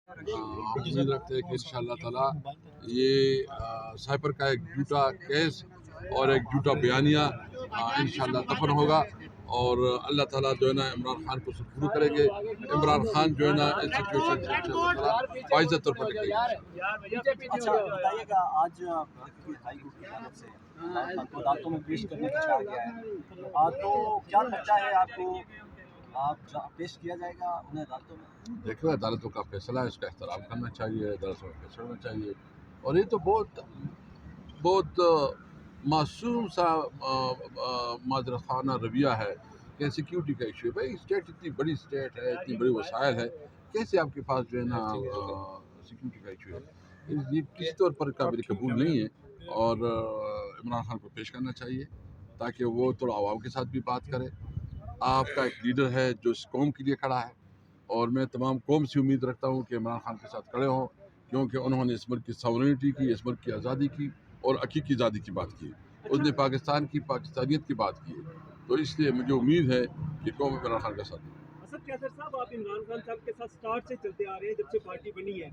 امید رکھتے ہیں کہ انشاءاللہ تعالیٰ یہ سائپر کا ایک جھوٹا کیس اور ایک جھوٹا بیانیہ انشاءاللہ دفن ہوگا، اور اللہ تعالیٰ جو ہے نا عمران خان کو سپرد کریں گے۔ عمران خان جو ہے نا اس سچویشن سے انشاءاللہ باعزت طور پر نکلیں گے۔ اچھا بتائیے گا، آج ہائی کورٹ کی جانب سے عدالتوں میں پیش کرنے کو کہا گیا ہے، تو کیا خدشہ ہے آپ کو؟ آپ پیش کیا جائے گا انہیں عدالتوں میں؟ دیکھو عدالتوں کا فیصلہ ہے، اس کا احترام کرنا چاہیے، عدالتوں کا فیصلہ ہونا چاہیے، اور یہ تو بہت معصوم سا معذرت خانہ رویہ ہے کہ سیکیورٹی کا ایشو ہے۔ بھائی اسٹیٹ اتنی بڑی اسٹیٹ ہے، اتنی بڑی وسائل ہے، کیسے آپ کے پاس جو ہے نا سیکیورٹی کا ایشو ہے؟ یہ کسی طور پر قابل قبول نہیں ہے، اور عمران خان کو پیش کرنا چاہیے تاکہ وہ تھوڑا عوام کے ساتھ بھی بات کرے۔ آپ کا ایک لیڈر ہے جو اس قوم کے لیے کھڑا ہے، اور میں تمام قوم سے امید رکھتا ہوں کہ عمران خان کے ساتھ کھڑے ہوں، کیونکہ انہوں نے اس ملک کی ساورنٹی کی، اس ملک کی آزادی کی اور حقیقی آزادی کی بات کی، اس نے پاکستان کی پاکستانیت کی بات کی، تو اس لیے مجھے امید ہے کہ قوم عمران خان کے ساتھ۔ اسد قیصر صاحب، آپ عمران خان صاحب کے ساتھ سٹارٹ سے چلتے آ رہے ہیں جب سے پارٹی بنی ہے،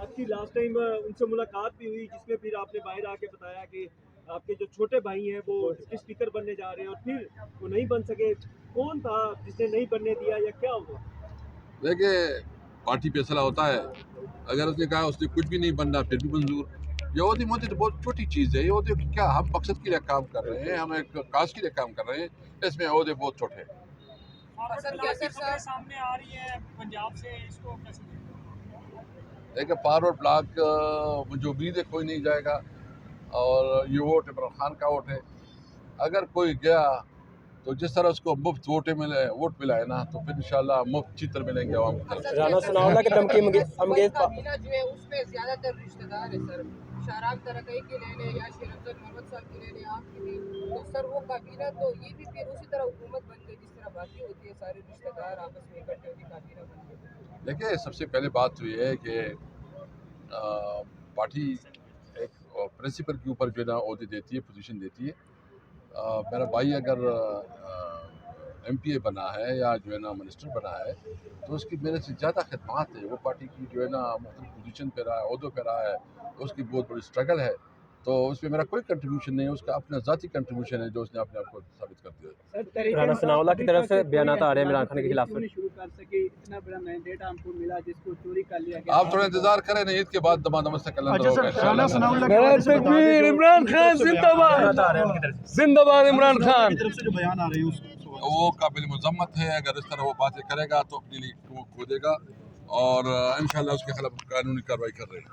آپ کی لاسٹ ٹائم ان سے ملاقات بھی ہوئی جس میں پھر آپ نے باہر آ کے بتایا کہ آپ کے جو چھوٹے بھائی ہیں وہ ڈپٹی اسپیکر بننے جا رہے ہیں، اور پھر وہ نہیں بن سکے۔ کون تھا جس نے نہیں بننے دیا یا کیا ہوا؟ دیکھیں پارٹی فیصلہ ہوتا ہے، اگر اس نے کہا اس نے کچھ بھی نہیں بننا پھر بھی منظور۔ یہ عہدے موتی تو بہت چھوٹی چیز ہے، یہ عہدے کیا ہم مقصد کے لیے کام کر رہے ہیں، ہم ایک کاز کے لیے کام کر رہے ہیں، اس میں عہدے بہت چھوٹے ہیں۔ سامنے آ رہی ہے پنجاب سے، اس کو کیسے دیکھیں فارورڈ بلاک مجھے امید ہے کوئی نہیں جائے گا، اور یہ ووٹ عمران خان کا ووٹ ہے۔ اگر کوئی گیا تو جس طرح اس کو مفت ووٹ ملا ہے نا، تو پھر انشاءاللہ مفت چتر ملیں گے عوام کی طرف سے۔ رانا ثناءاللہ کی دھمکی انگیز کابینہ جو ہے اس میں زیادہ تر رشتہ دار ہے سر، شہرام ترقی کے لے لیں یا شیر افضل محمد صاحب کے لے لیں، آپ کی بھی، تو سر وہ کابینہ تو یہ بھی پھر اسی طرح حکومت بن گئی جس طرح باقی ہوتی ہے، سارے رشتہ دار آپس میں اکٹھے ہوتی کابینہ بن گئی۔ دیکھیں سب سے پہلے بات تو یہ ہے کہ پارٹی ایک پرنسپل کے اوپر جو ہے نا عہدے دیتی ہے، پوزیشن دیتی ہے۔ میرا بھائی اگر ایم پی اے بنا ہے یا جو ہے نا منسٹر بنا ہے تو اس کی میرے سے زیادہ خدمات ہے، وہ پارٹی کی جو ہے نا مختلف پوزیشن پہ رہا ہے، عہدوں پہ رہا ہے، اس کی بہت بڑی سٹرگل ہے، تو اس میں میرا کوئی کنٹریبیوشن نہیں ہے، اس کا اپنا ذاتی کنٹریبیوشن ہے جو اس نے اپنے آپ کو ثابت کر دیا۔ رانا ثناءاللہ کی طرف سے بیانات آ رہے ہیں عمران خان کے خلاف۔ شروع کر سکے، اتنا بڑا مینڈیٹ ہم کو ملا جس کو چوری کر لیا گیا۔ آپ تھوڑا انتظار کریں نا، عید کے بعد دمادم سے کلندر ہوگا رانا انشاءاللہ۔ ثناءاللہ کے حوالے سے بتا دیں جو عمران خان زندہ باد، زندہ باد عمران خان۔ کی طرف سے جو بیان آ رہے ہیں اس سوال وہ قابل مذمت ہے، اگر اس طرح وہ باتیں کرے گا تو اپنے لیے کھو دے گا، اور انشاءاللہ اس کے خلاف قانونی کارروائی کر رہے ہیں۔